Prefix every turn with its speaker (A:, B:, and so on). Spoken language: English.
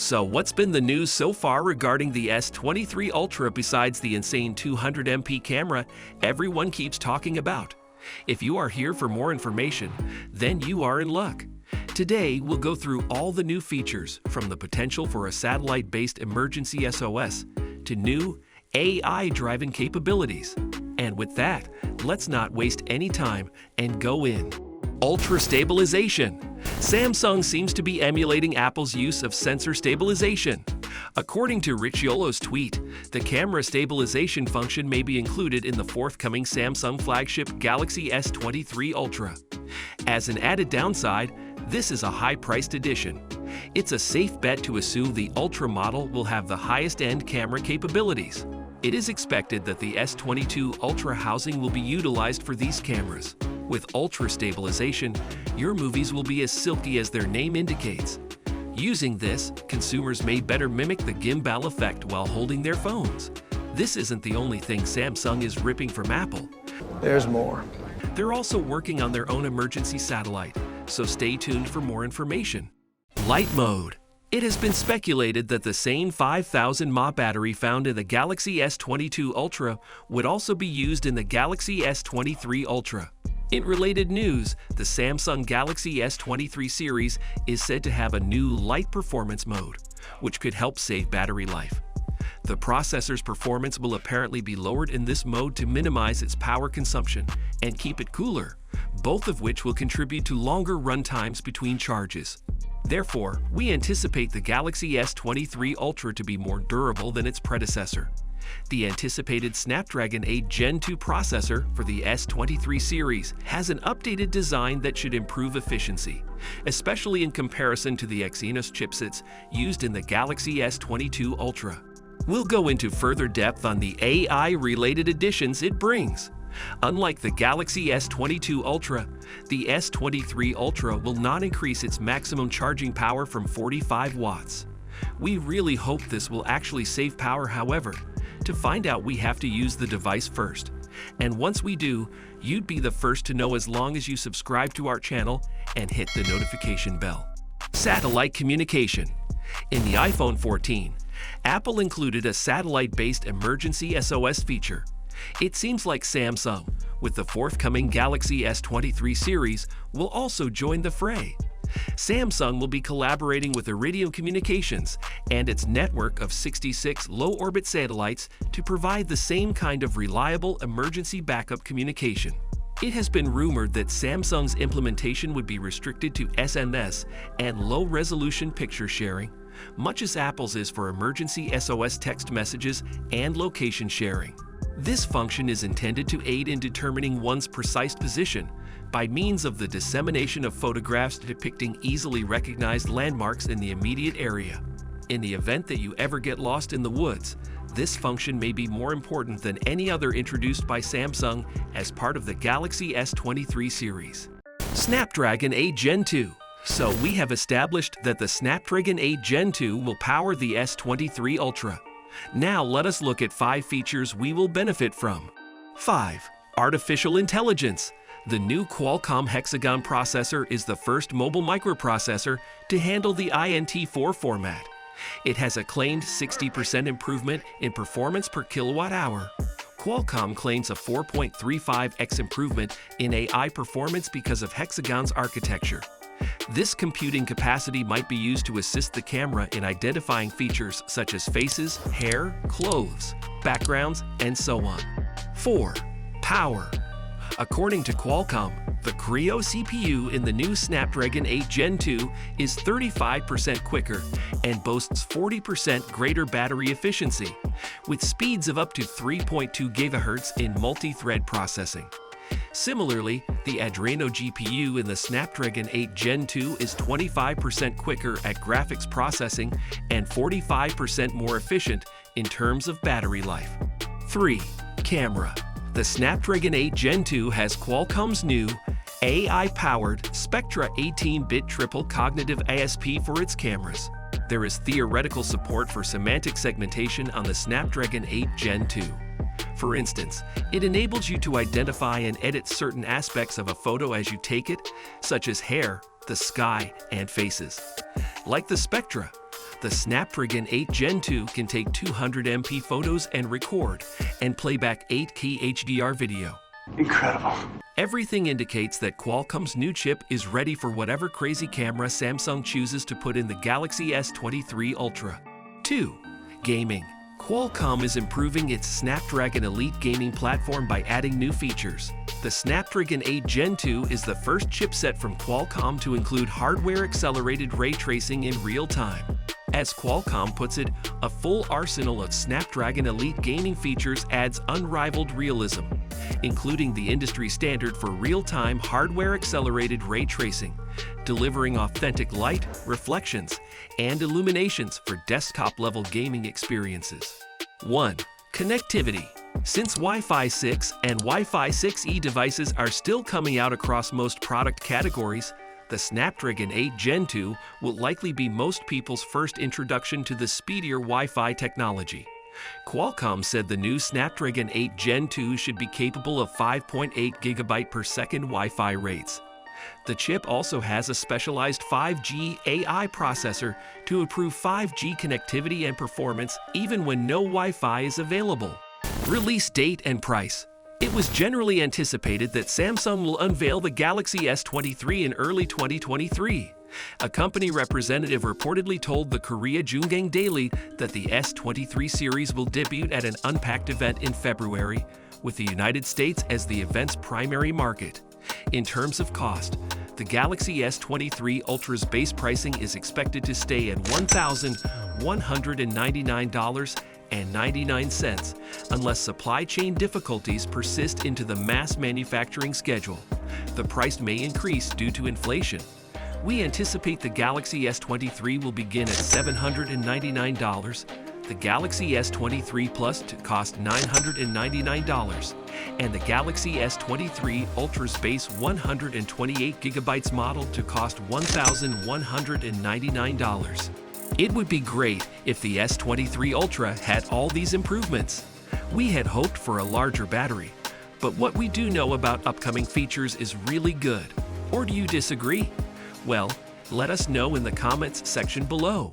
A: So what's been the news so far regarding the S23 Ultra besides the insane 200MP camera everyone keeps talking about? If you are here for more information, then you are in luck. Today, we'll go through all the new features, from the potential for a satellite-based emergency SOS to new AI-driven capabilities. And with that, let's not waste any time and go in. Ultra Stabilization. Samsung seems to be emulating Apple's use of sensor stabilization. According to Ricciolo's tweet, the camera stabilization function may be included in the forthcoming Samsung flagship Galaxy S23 Ultra. As an added downside, this is a high-priced edition. It's a safe bet to assume the Ultra model will have the highest-end camera capabilities. It is expected that the S22 Ultra housing will be utilized for these cameras. With Ultra Stabilization, your movies will be as silky as their name indicates. Using this, consumers may better mimic the gimbal effect while holding their phones. This isn't the only thing Samsung is ripping from Apple.
B: There's more.
A: They're also working on their own emergency satellite, so stay tuned for more information. Light Mode. It has been speculated that the same 5000 mAh battery found in the Galaxy S22 Ultra would also be used in the Galaxy S23 Ultra. In related news, the Samsung Galaxy S23 series is said to have a new light performance mode, which could help save battery life. The processor's performance will apparently be lowered in this mode to minimize its power consumption and keep it cooler, both of which will contribute to longer run times between charges. Therefore, we anticipate the Galaxy S23 Ultra to be more durable than its predecessor. The anticipated Snapdragon 8 Gen 2 processor for the S23 series has an updated design that should improve efficiency, especially in comparison to the Exynos chipsets used in the Galaxy S22 Ultra. We'll go into further depth on the AI-related additions it brings. Unlike the Galaxy S22 Ultra, the S23 Ultra will not increase its maximum charging power from 45 watts. We really hope this will actually save power, however. To find out, we have to use the device first. And once we do, you'd be the first to know as long as you subscribe to our channel and hit the notification bell. Satellite communication. In the iPhone 14, Apple included a satellite-based emergency SOS feature. It seems like Samsung, with the forthcoming Galaxy S23 series, will also join the fray. Samsung will be collaborating with Iridium Communications and its network of 66 low-orbit satellites to provide the same kind of reliable emergency backup communication. It has been rumored that Samsung's implementation would be restricted to SMS and low-resolution picture sharing, much as Apple's is for emergency SOS text messages and location sharing. This function is intended to aid in determining one's precise position by means of the dissemination of photographs depicting easily recognized landmarks in the immediate area. In the event that you ever get lost in the woods, this function may be more important than any other introduced by Samsung as part of the Galaxy S23 series. Snapdragon 8 Gen 2. So we have established that the Snapdragon 8 Gen 2 will power the S23 Ultra. Now let us look at 5 features we will benefit from. 5. Artificial intelligence. The new Qualcomm Hexagon processor is the first mobile microprocessor to handle the INT4 format. It has a claimed 60% improvement in performance per kilowatt-hour. Qualcomm claims a 4.35x improvement in AI performance because of Hexagon's architecture. This computing capacity might be used to assist the camera in identifying features such as faces, hair, clothes, backgrounds, and so on. 4. Power. According to Qualcomm, the Creo CPU in the new Snapdragon 8 Gen 2 is 35% quicker and boasts 40% greater battery efficiency, with speeds of up to 3.2 GHz in multi-thread processing. Similarly, the Adreno GPU in the Snapdragon 8 Gen 2 is 25% quicker at graphics processing and 45% more efficient in terms of battery life. 3. Camera. The Snapdragon 8 Gen 2 has Qualcomm's new AI-powered Spectra 18-bit triple cognitive ASP for its cameras. There is theoretical support for semantic segmentation on the Snapdragon 8 Gen 2. For instance, it enables you to identify and edit certain aspects of a photo as you take it, such as hair, the sky, and faces. Like the Spectra, The Snapdragon 8 Gen 2 can take 200 MP photos and record, and play back 8K HDR video.
B: Incredible.
A: Everything indicates that Qualcomm's new chip is ready for whatever crazy camera Samsung chooses to put in the Galaxy S23 Ultra. 2. Gaming. Qualcomm is improving its Snapdragon Elite gaming platform by adding new features. The Snapdragon 8 Gen 2 is the first chipset from Qualcomm to include hardware-accelerated ray tracing in real time. As Qualcomm puts it, a full arsenal of Snapdragon Elite gaming features adds unrivaled realism, including the industry standard for real-time hardware-accelerated ray tracing, delivering authentic light, reflections, and illuminations for desktop-level gaming experiences. 1. Connectivity. Since Wi-Fi 6 and Wi-Fi 6E devices are still coming out across most product categories, the Snapdragon 8 Gen 2 will likely be most people's first introduction to the speedier Wi-Fi technology. Qualcomm said the new Snapdragon 8 Gen 2 should be capable of 5.8 GB per second Wi-Fi rates. The chip also has a specialized 5G AI processor to improve 5G connectivity and performance even when no Wi-Fi is available. Release date and price. It was generally anticipated that Samsung will unveil the Galaxy S23 in early 2023. A company representative reportedly told the Korea Jungang Daily that the S23 series will debut at an Unpacked event in February, with the United States as the event's primary market. In terms of cost, the Galaxy S23 Ultra's base pricing is expected to stay at $1,199.99 unless supply chain difficulties persist into the mass manufacturing schedule. The price may increase due to inflation. We anticipate the Galaxy S23 will begin at $799, the Galaxy S23 Plus to cost $999, and the Galaxy S23 Ultra's base 128GB model to cost $1,199. It would be great if the S23 Ultra had all these improvements. We had hoped for a larger battery, but what we do know about upcoming features is really good. Or do you disagree? Well, let us know in the comments section below.